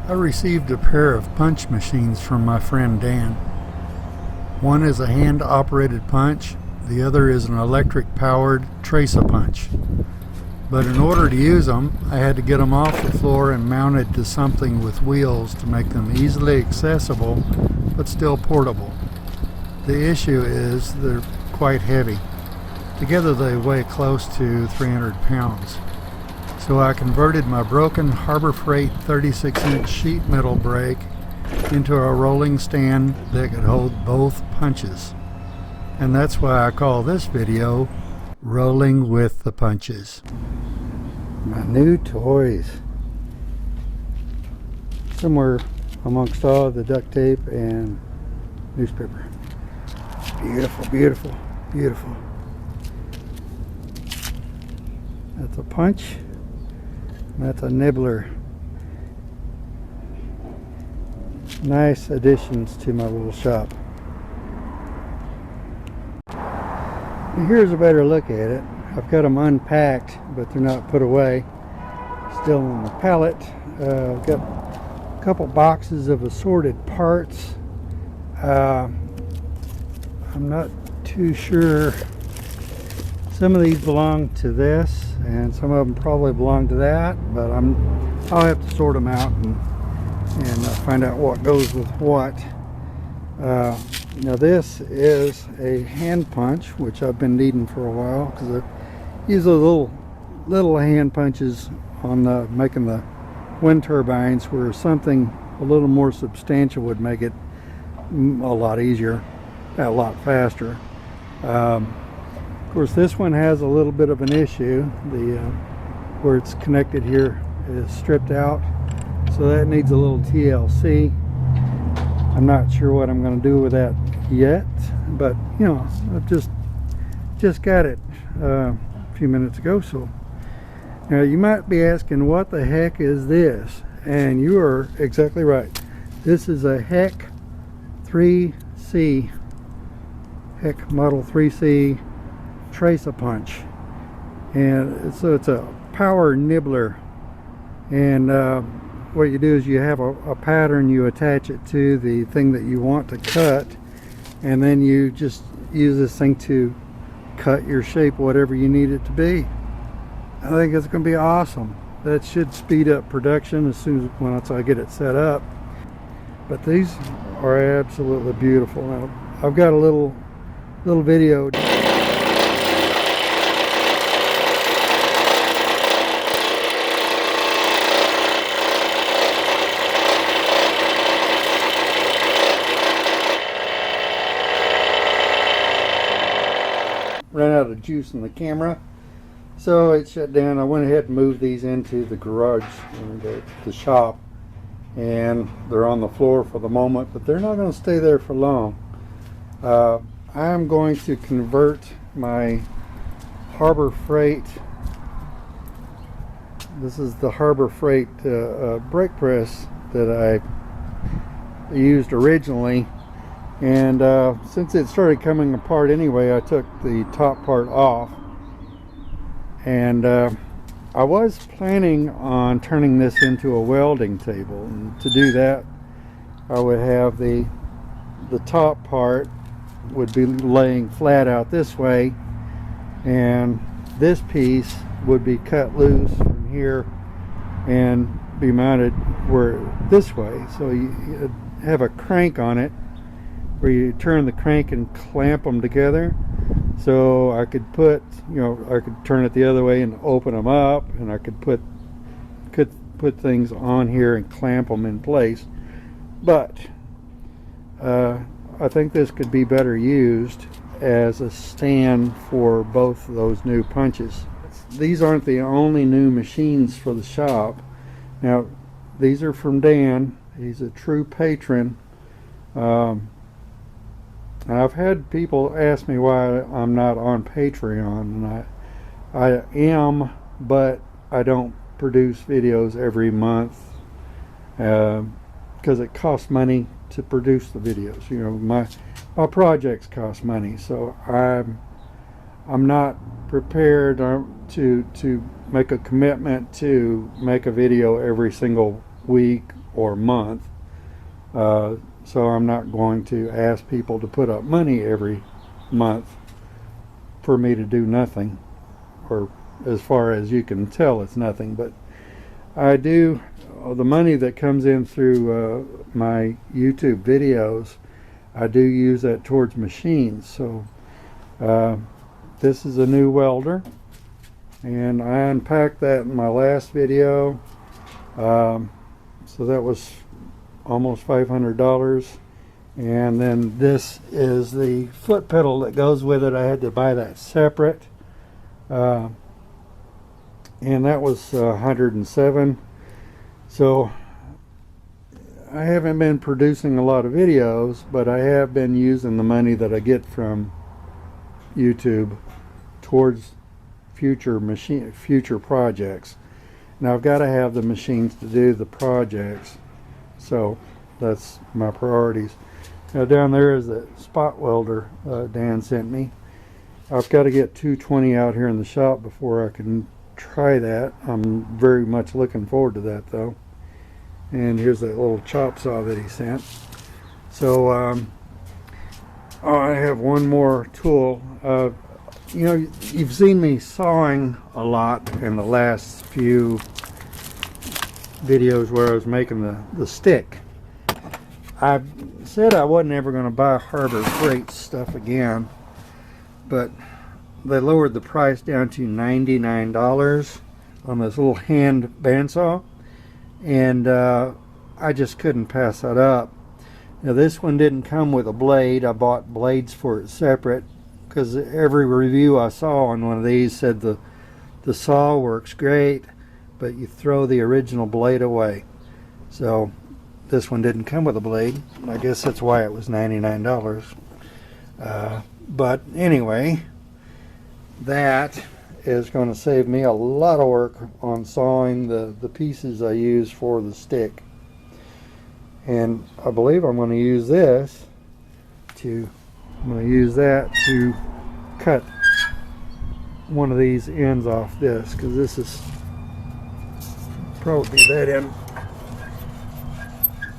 I received a pair of punch machines from my friend Dan. One is a hand-operated punch, the other is an electric-powered tracer punch. But in order to use them, I had to get them off the floor and mounted to something with wheels to make them easily accessible, but still portable. The issue is they're quite heavy. Together they weigh close to 300 pounds. So I converted my broken Harbor Freight 36-inch sheet metal brake into a rolling stand that could hold both punches. And that's why I call this video Rolling with the Punches. My new toys. Somewhere amongst all the duct tape and newspaper. Beautiful, beautiful, beautiful. That's a punch. That's a nibbler. Nice additions to my little shop. And here's a better look at it. I've got them unpacked, but they're not put away. Still on the pallet. I've got a couple boxes of assorted parts. I'm not too sure. Some of these belong to this, and some of them probably belong to that, but I'll have to sort them out and find out what goes with what. Now this is a hand punch, which I've been needing for a while because I use those little hand punches on making the wind turbines, where something a little more substantial would make it a lot easier, a lot faster. Of course, this one has a little bit of an issue. Where it's connected here is stripped out, so that needs a little TLC. I'm not sure what I'm going to do with that yet, but you know, I've just got it a few minutes ago. So now you might be asking, what the heck is this? And you are exactly right. This is a Heck 3C, Heck Model 3C tracer punch, and so it's a power nibbler. And what you do is you have a pattern, you attach it to the thing that you want to cut, and then you just use this thing to cut your shape, whatever you need it to be. I think it's going to be awesome. That should speed up production as soon as once I get it set up. But these are absolutely beautiful. Now I've got a little video. Ran out of juice in the camera, so it shut down. I went ahead and moved these into the garage, the shop, and they're on the floor for the moment, but they're not going to stay there for long. I'm going to convert my Harbor Freight, this is the Harbor Freight brake press that I used originally. And since it started coming apart anyway, I took the top part off, and I was planning on turning this into a welding table. And to do that, I would have the top part would be laying flat out this way, and this piece would be cut loose from here and be mounted this way. So you have a crank on it, where you turn the crank and clamp them together. So I could put, I could turn it the other way and open them up, and I could put things on here and clamp them in place. But I think this could be better used as a stand for both of those new punches. These aren't the only new machines for the shop. Now, these are from Dan. He's a true patron. I've had people ask me why I'm not on Patreon, and I am, but I don't produce videos every month because it costs money to produce the videos. My projects cost money, so I'm not prepared to make a commitment to make a video every single week or month. So I'm not going to ask people to put up money every month for me to do nothing, or as far as you can tell, it's nothing. But I do, the money that comes in through my YouTube videos, I do use that towards machines. So this is a new welder, and I unpacked that in my last video. So that was almost $500. And then this is the foot pedal that goes with it. I had to buy that separate, and that was $107. So I haven't been producing a lot of videos, but I have been using the money that I get from YouTube towards future projects. Now I've got to have the machines to do the projects, so that's my priorities. Now down there is the spot welder Dan sent me. I've got to get 220 out here in the shop before I can try that. I'm very much looking forward to that though. And here's that little chop saw that he sent. So I have one more tool. You know, you've seen me sawing a lot in the last few videos where I was making the stick. I said I wasn't ever going to buy Harbor Freight stuff again, but they lowered the price down to $99 on this little hand bandsaw, and I just couldn't pass that up. Now this one didn't come with a blade. I bought blades for it separate, because every review I saw on one of these said the saw works great, but you throw the original blade away. So this one didn't come with a blade. I guess that's why it was $99. But anyway, that is going to save me a lot of work on sawing the pieces I use for the stick. And I believe I'm going to use this to cut one of these ends off this, because this is probably that end.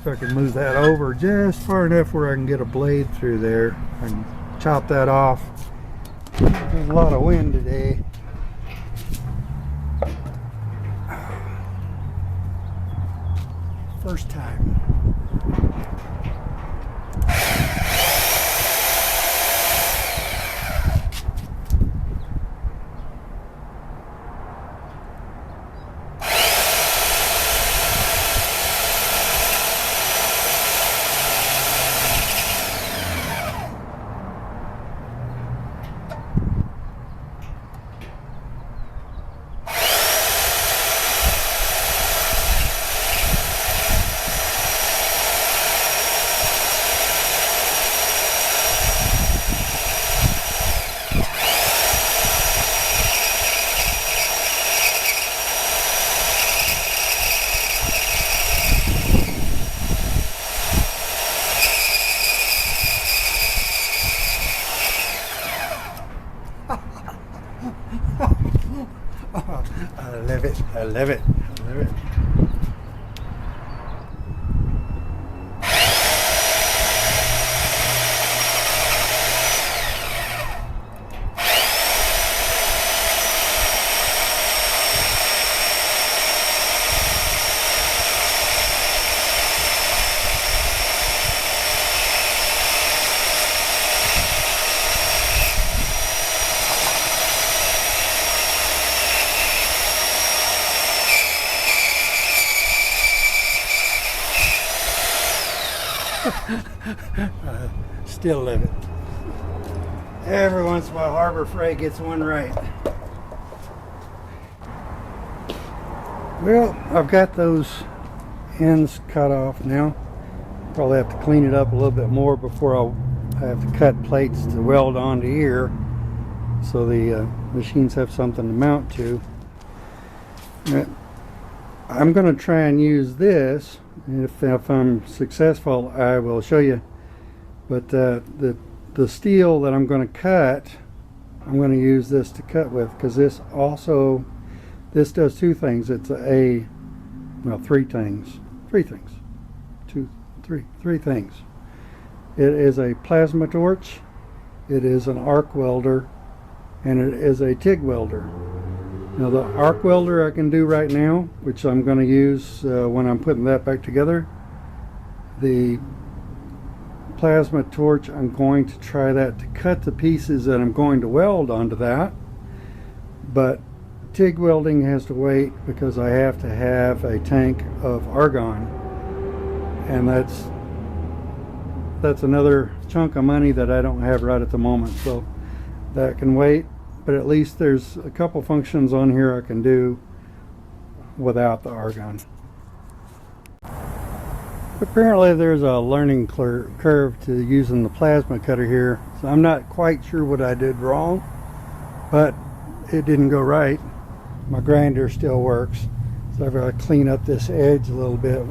If I can move that over just far enough where I can get a blade through there, I can chop that off. There's a lot of wind today. First time. I love it. I love it. I love it. Still love it. Every once in a while Harbor Freight gets one right. Well, I've got those ends cut off now. Probably have to clean it up a little bit more before I have to cut plates to weld onto here, so the machines have something to mount to. I'm going to try and use this. If I'm successful, I will show you. But the steel that I'm going to cut, I'm going to use this to cut with, because this does two things. It's three things. three things. It is a plasma torch, it is an arc welder, and it is a TIG welder. Now the arc welder I can do right now, which I'm going to use when I'm putting that back together. The plasma torch, I'm going to try that to cut the pieces that I'm going to weld onto that. But TIG welding has to wait because I have to have a tank of argon, and that's another chunk of money that I don't have right at the moment, so that can wait. But at least there's a couple functions on here I can do without the argon. Apparently there's a learning curve to using the plasma cutter here, so I'm not quite sure what I did wrong, but it didn't go right. My grinder still works, so I've got to clean up this edge a little bit.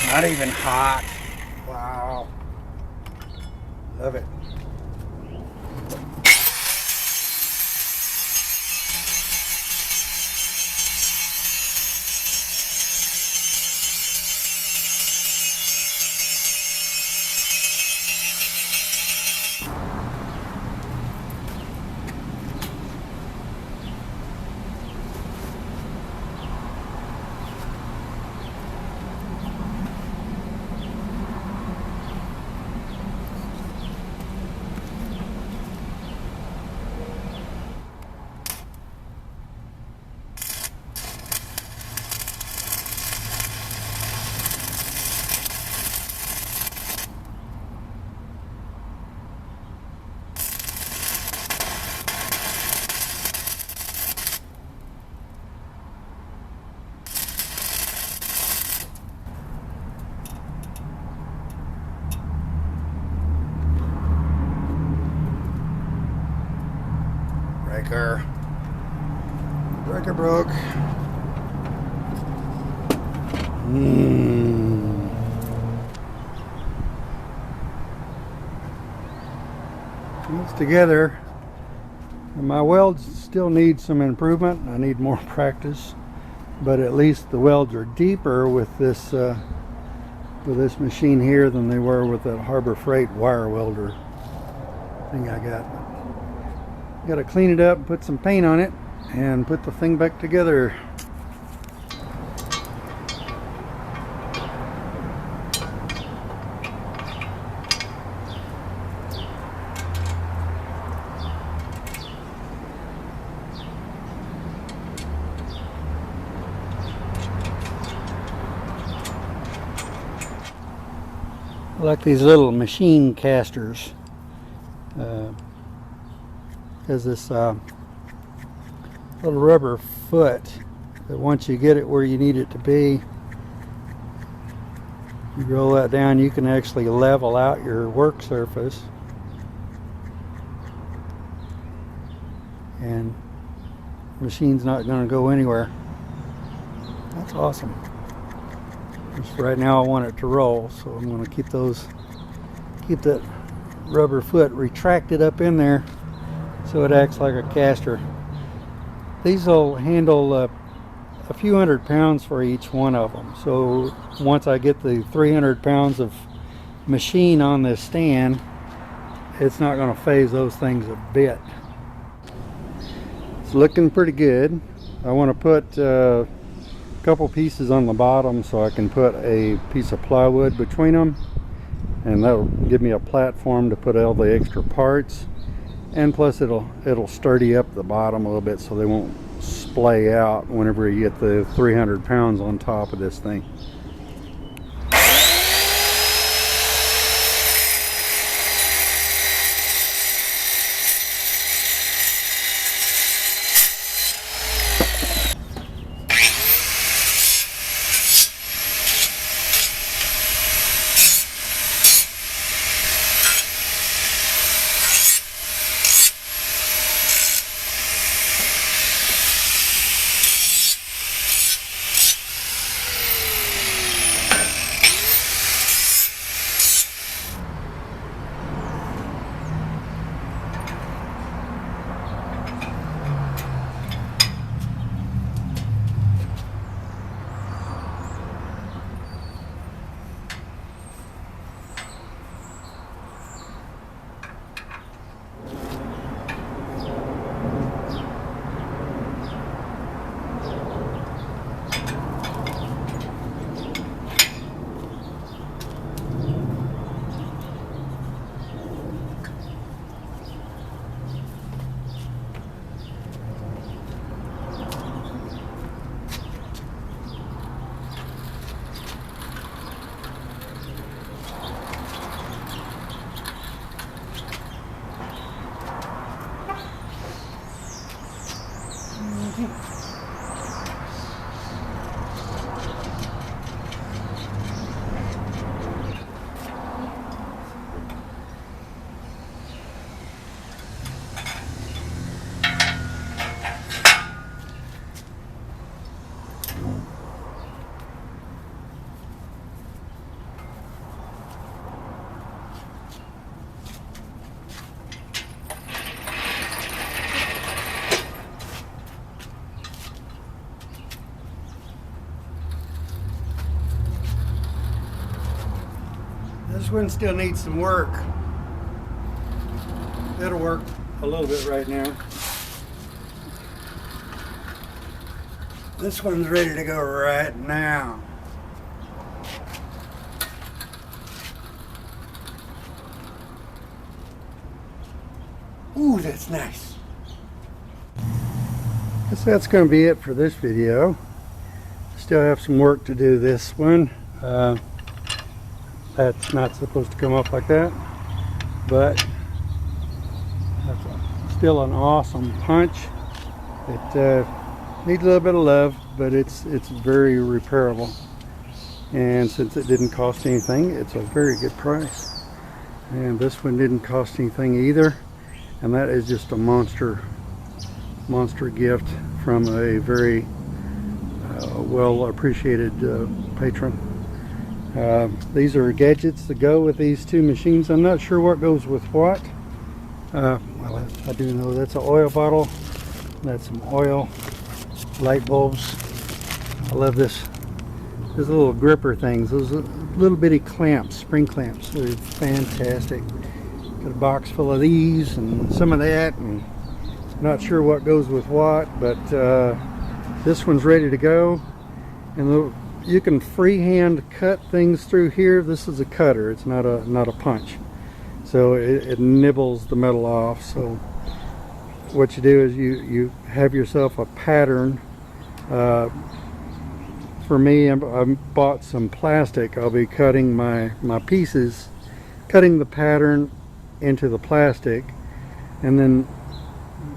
Not even hot. Wow. Love it. Breaker broke. It's together. My welds still need some improvement. I need more practice, but at least the welds are deeper with this machine here than they were with that Harbor Freight wire welder thing I got. Got to clean it up, put some paint on it, and put the thing back together. I like these little machine casters. Has this little rubber foot that once you get it where you need it to be, you roll that down, you can actually level out your work surface, and the machine's not going to go anywhere. That's awesome. Just right now I want it to roll, so I'm going to keep that rubber foot retracted up in there so it acts like a caster. These will handle a few 100 pounds for each one of them. So once I get the 300 pounds of machine on this stand, it's not going to phase those things a bit. It's looking pretty good. I want to put a couple pieces on the bottom so I can put a piece of plywood between them, and that'll give me a platform to put all the extra parts. And plus it'll sturdy up the bottom a little bit so they won't splay out whenever you get the 300 pounds on top of this thing. This one still needs some work. It'll work a little bit right now. This one's ready to go right now. Ooh, that's nice. Guess that's going to be it for this video. Still have some work to do this one. That's not supposed to come up like that, but that's still an awesome punch. It needs a little bit of love, but it's very repairable. And since it didn't cost anything, it's a very good price. And this one didn't cost anything either. And that is just a monster gift from a very well appreciated patron. These are gadgets that go with these two machines. I'm not sure what goes with what. Well, I do know that's an oil bottle. That's some oil, light bulbs. I love this. These little gripper things. Those little bitty clamps, spring clamps. They're fantastic. Got a box full of these and some of that, and not sure what goes with what, but this one's ready to go. And you can freehand cut things through here. This is a cutter. It's not a punch. So it nibbles the metal off. So what you do is you have yourself a pattern. For me, I bought some plastic. I'll be cutting my pieces, cutting the pattern into the plastic, and then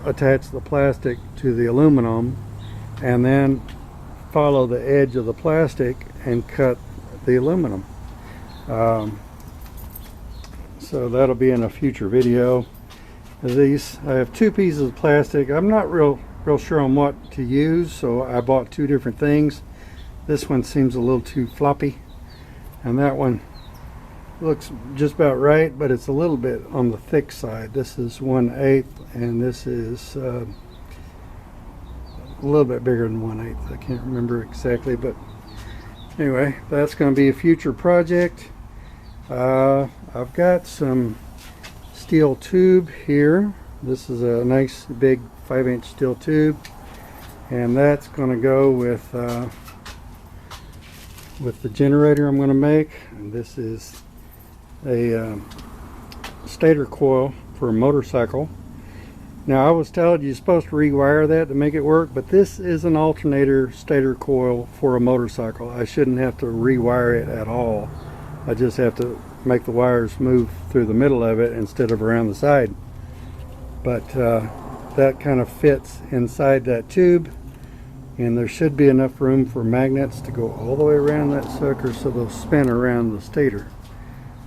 attach the plastic to the aluminum, and then follow the edge of the plastic and cut the aluminum. So that'll be in a future video. These, I have two pieces of plastic. I'm not real sure on what to use, so I bought two different things. This one seems a little too floppy, and that one looks just about right, but it's a little bit on the thick side. This is 1/8, and this is a little bit bigger than 1/8. I can't remember exactly, but anyway, that's going to be a future project. I've got some steel tube here. This is a nice big 5-inch steel tube, and that's going to go with the generator I'm going to make. And this is a stator coil for a motorcycle. Now, I was told you're supposed to rewire that to make it work, but this is an alternator stator coil for a motorcycle. I shouldn't have to rewire it at all. I just have to make the wires move through the middle of it instead of around the side. But that kind of fits inside that tube, and there should be enough room for magnets to go all the way around that sucker so they'll spin around the stator.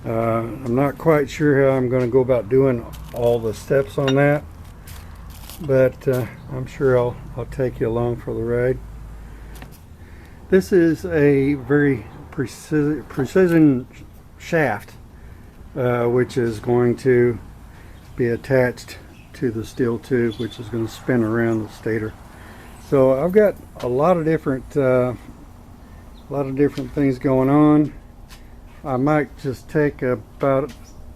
I'm not quite sure how I'm going to go about doing all the steps on that, but I'm sure I'll take you along for the ride. This is a very precision shaft, which is going to be attached to the steel tube, which is going to spin around the stator. So I've got a lot of different things going on. I might just take about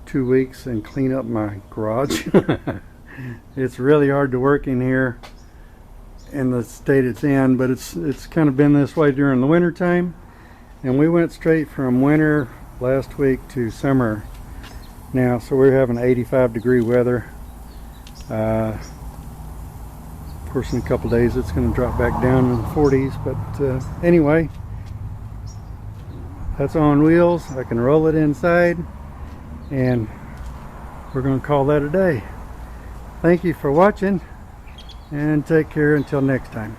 2 weeks and clean up my garage. It's really hard to work in here in the state it's in, but it's kind of been this way during the winter time, and we went straight from winter last week to summer now, so we're having 85-degree weather. Of course, in a couple days it's going to drop back down in the 40s, but anyway, that's on wheels. I can roll it inside, and we're going to call that a day. Thank you for watching. And take care until next time.